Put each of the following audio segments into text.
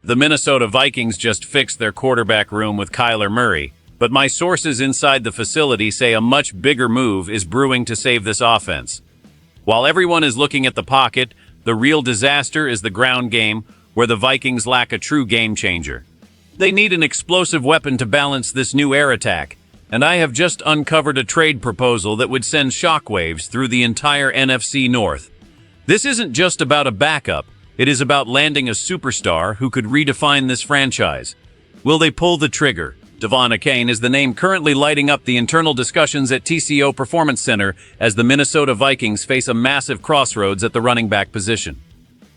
The Minnesota Vikings just fixed their quarterback room with Kyler Murray, but my sources inside the facility say a much bigger move is brewing to save this offense. While everyone is looking at the pocket, the real disaster is the ground game, where the Vikings lack a true game changer. They need an explosive weapon to balance this new air attack, and I have just uncovered a trade proposal that would send shockwaves through the entire NFC North. This isn't just about a backup. It is about landing a superstar who could redefine this franchise. Will they pull the trigger? Devon Achane is the name currently lighting up the internal discussions at TCO Performance Center as the Minnesota Vikings face a massive crossroads at the running back position.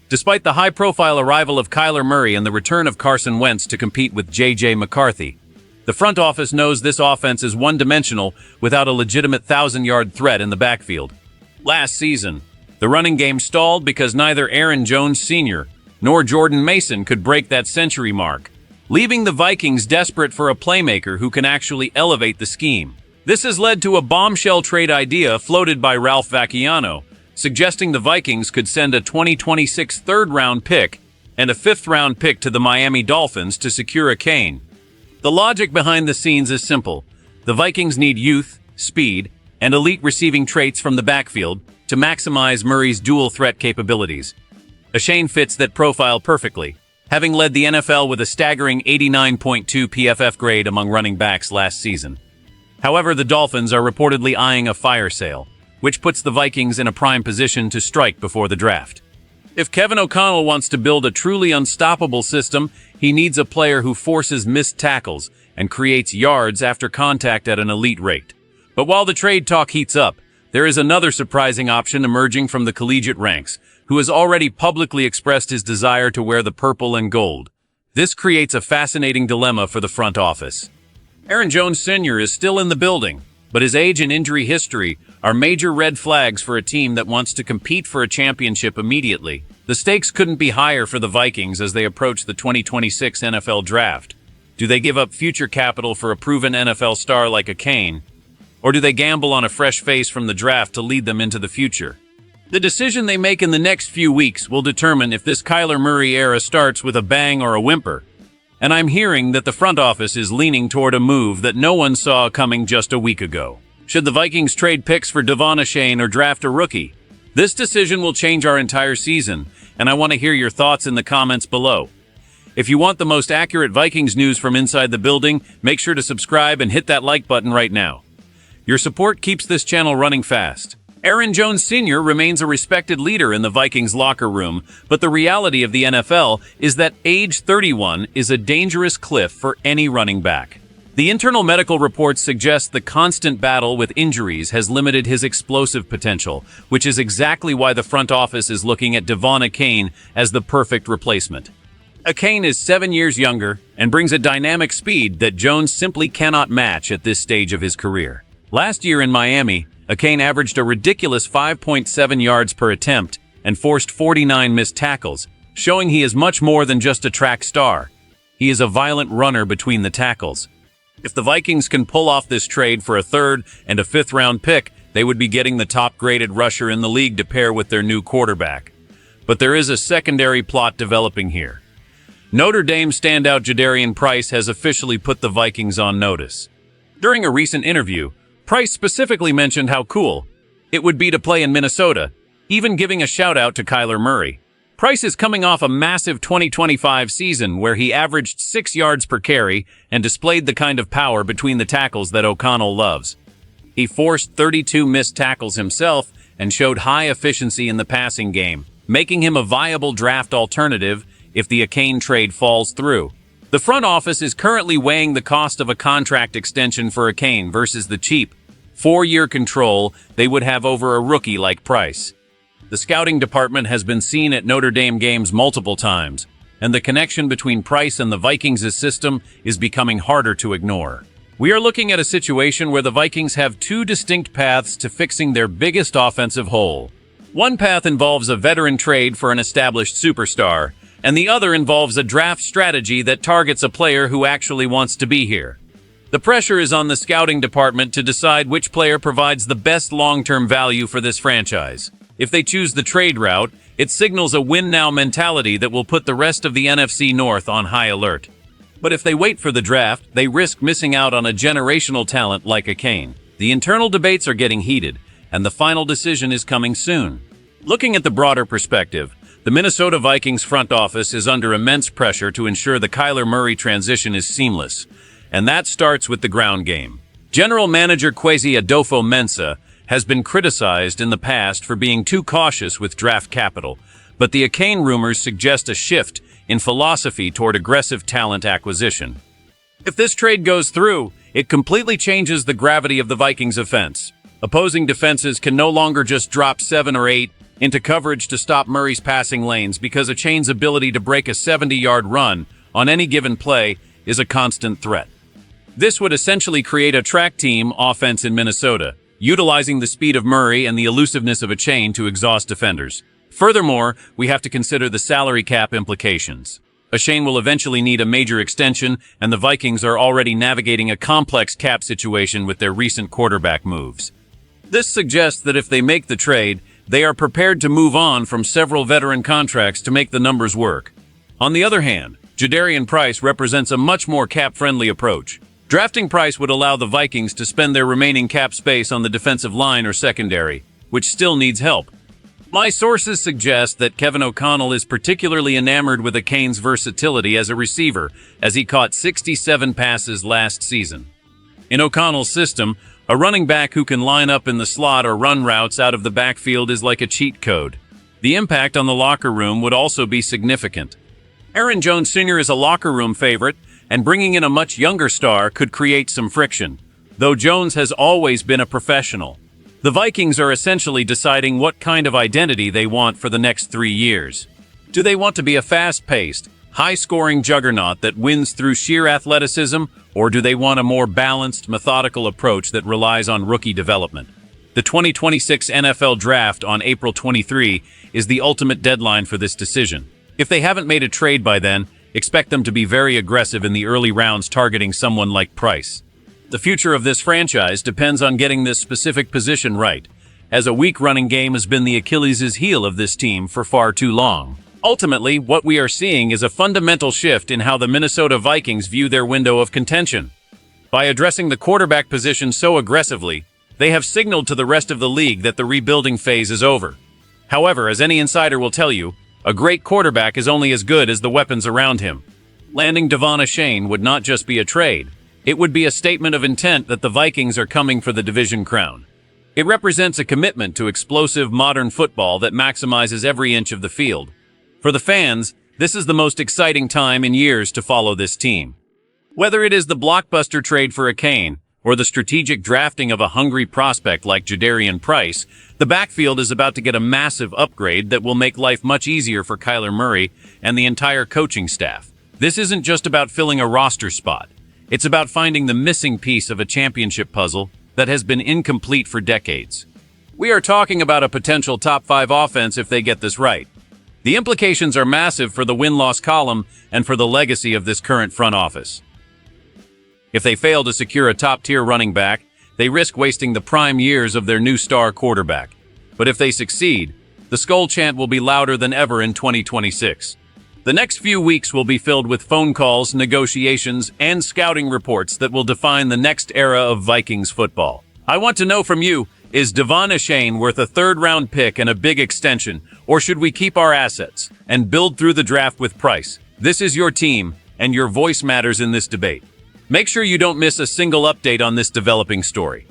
Despite the high-profile arrival of Kyler Murray and the return of Carson Wentz to compete with J.J. McCarthy, the front office knows this offense is one-dimensional without a legitimate 1,000-yard threat in the backfield. Last season, the running game stalled because neither Aaron Jones Sr. nor Jordan Mason could break that century mark, leaving the Vikings desperate for a playmaker who can actually elevate the scheme. This has led to a bombshell trade idea floated by Ralph Vacchiano, suggesting the Vikings could send a 2026 third-round pick and a fifth-round pick to the Miami Dolphins to secure Achane. The logic behind the scenes is simple. The Vikings need youth, speed, and elite receiving traits from the backfield to maximize Murray's dual-threat capabilities. Achane fits that profile perfectly, having led the NFL with a staggering 89.2 PFF grade among running backs last season. However, the Dolphins are reportedly eyeing a fire sale, which puts the Vikings in a prime position to strike before the draft. If Kevin O'Connell wants to build a truly unstoppable system, he needs a player who forces missed tackles and creates yards after contact at an elite rate. But while the trade talk heats up, there is another surprising option emerging from the collegiate ranks, who has already publicly expressed his desire to wear the purple and gold. This creates a fascinating dilemma for the front office. Aaron Jones Sr. is still in the building, but his age and injury history are major red flags for a team that wants to compete for a championship immediately. The stakes couldn't be higher for the Vikings as they approach the 2026 NFL Draft. Do they give up future capital for a proven NFL star like Achane, or do they gamble on a fresh face from the draft to lead them into the future? The decision they make in the next few weeks will determine if this Kyler Murray era starts with a bang or a whimper. And I'm hearing that the front office is leaning toward a move that no one saw coming just a week ago. Should the Vikings trade picks for Devon Achane or draft a rookie? This decision will change our entire season, and I want to hear your thoughts in the comments below. If you want the most accurate Vikings news from inside the building, make sure to subscribe and hit that like button right now. Your support keeps this channel running fast. Aaron Jones Sr. remains a respected leader in the Vikings locker room, but the reality of the NFL is that age 31 is a dangerous cliff for any running back. The internal medical reports suggest the constant battle with injuries has limited his explosive potential, which is exactly why the front office is looking at Devon Achane as the perfect replacement. Achane is 7 years younger and brings a dynamic speed that Jones simply cannot match at this stage of his career. Last year in Miami, Achane averaged a ridiculous 5.7 yards per attempt and forced 49 missed tackles, showing he is much more than just a track star. He is a violent runner between the tackles. If the Vikings can pull off this trade for a third and a fifth-round pick, they would be getting the top-graded rusher in the league to pair with their new quarterback. But there is a secondary plot developing here. Notre Dame standout Jadarian Price has officially put the Vikings on notice. During a recent interview, Price specifically mentioned how cool it would be to play in Minnesota, even giving a shout-out to Kyler Murray. Price is coming off a massive 2025 season where he averaged 6 yards per carry and displayed the kind of power between the tackles that O'Connell loves. He forced 32 missed tackles himself and showed high efficiency in the passing game, making him a viable draft alternative if the Achane trade falls through. The front office is currently weighing the cost of a contract extension for Achane versus the cheap 4-year control they would have over a rookie like Price. The scouting department has been seen at Notre Dame games multiple times, and the connection between Price and the Vikings' system is becoming harder to ignore. We are looking at a situation where the Vikings have two distinct paths to fixing their biggest offensive hole. One path involves a veteran trade for an established superstar, and the other involves a draft strategy that targets a player who actually wants to be here. The pressure is on the scouting department to decide which player provides the best long-term value for this franchise. If they choose the trade route, It signals a win-now mentality that will put the rest of the NFC North on high alert. But if they wait for the draft, they risk missing out on a generational talent like a Kane. The internal debates are getting heated, and the final decision is coming soon. Looking at the broader perspective, the Minnesota Vikings front office is under immense pressure to ensure the Kyler Murray transition is seamless, and that starts with the ground game. General Manager Kwesi Adofo-Mensah has been criticized in the past for being too cautious with draft capital, but the Kane rumors suggest a shift in philosophy toward aggressive talent acquisition. If this trade goes through, it completely changes the gravity of the Vikings' offense. Opposing defenses can no longer just drop 7 or 8 into coverage to stop Murray's passing lanes because a chain's ability to break a 70-yard run on any given play is a constant threat. This would essentially create a track team offense in Minnesota, utilizing the speed of Murray and the elusiveness of a chain to exhaust defenders. Furthermore, we have to consider the salary cap implications. Shane will eventually need a major extension, and the Vikings are already navigating a complex cap situation with their recent quarterback moves. This suggests that if they make the trade, they are prepared to move on from several veteran contracts to make the numbers work. On the other hand, Jadarian Price represents a much more cap-friendly approach. Drafting Price would allow the Vikings to spend their remaining cap space on the defensive line or secondary, which still needs help. My sources suggest that Kevin O'Connell is particularly enamored with Kane's versatility as a receiver, as he caught 67 passes last season. In O'Connell's system, a running back who can line up in the slot or run routes out of the backfield is like a cheat code. The impact on the locker room would also be significant. Aaron Jones Sr. is a locker room favorite, and bringing in a much younger star could create some friction, though Jones has always been a professional. The Vikings are essentially deciding what kind of identity they want for the next 3 years. Do they want to be a fast-paced, high-scoring juggernaut that wins through sheer athleticism, or do they want a more balanced, methodical approach that relies on rookie development? The 2026 NFL Draft on April 23 is the ultimate deadline for this decision. If they haven't made a trade by then, expect them to be very aggressive in the early rounds targeting someone like Price. The future of this franchise depends on getting this specific position right, as a weak running game has been the Achilles' heel of this team for far too long. Ultimately, what we are seeing is a fundamental shift in how the Minnesota Vikings view their window of contention. By addressing the quarterback position so aggressively, they have signaled to the rest of the league that the rebuilding phase is over. However, as any insider will tell you, a great quarterback is only as good as the weapons around him. Landing Devon Achane would not just be a trade. It would be a statement of intent that the Vikings are coming for the division crown. It represents a commitment to explosive modern football that maximizes every inch of the field. For the fans, this is the most exciting time in years to follow this team. Whether it is the blockbuster trade for Kane or the strategic drafting of a hungry prospect like Jadarian Price, the backfield is about to get a massive upgrade that will make life much easier for Kyler Murray and the entire coaching staff. This isn't just about filling a roster spot. It's about finding the missing piece of a championship puzzle that has been incomplete for decades. We are talking about a potential top 5 offense if they get this right. The implications are massive for the win-loss column and for the legacy of this current front office. If they fail to secure a top-tier running back, they risk wasting the prime years of their new star quarterback. But if they succeed, the Skol chant will be louder than ever in 2026. The next few weeks will be filled with phone calls, negotiations, and scouting reports that will define the next era of Vikings football. I want to know from you, is Devon Achane worth a 3rd-round pick and a big extension, or should we keep our assets and build through the draft with Price? This is your team, and your voice matters in this debate. Make sure you don't miss a single update on this developing story.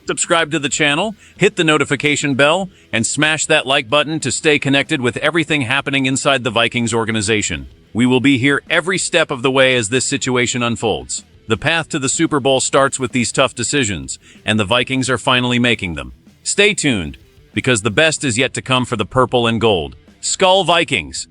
Subscribe to the channel, hit the notification bell, and smash that like button to stay connected with everything happening inside the Vikings organization. We will be here every step of the way as this situation unfolds. The path to the Super Bowl starts with these tough decisions, and the Vikings are finally making them. Stay tuned, because the best is yet to come for the purple and gold. Skol Vikings!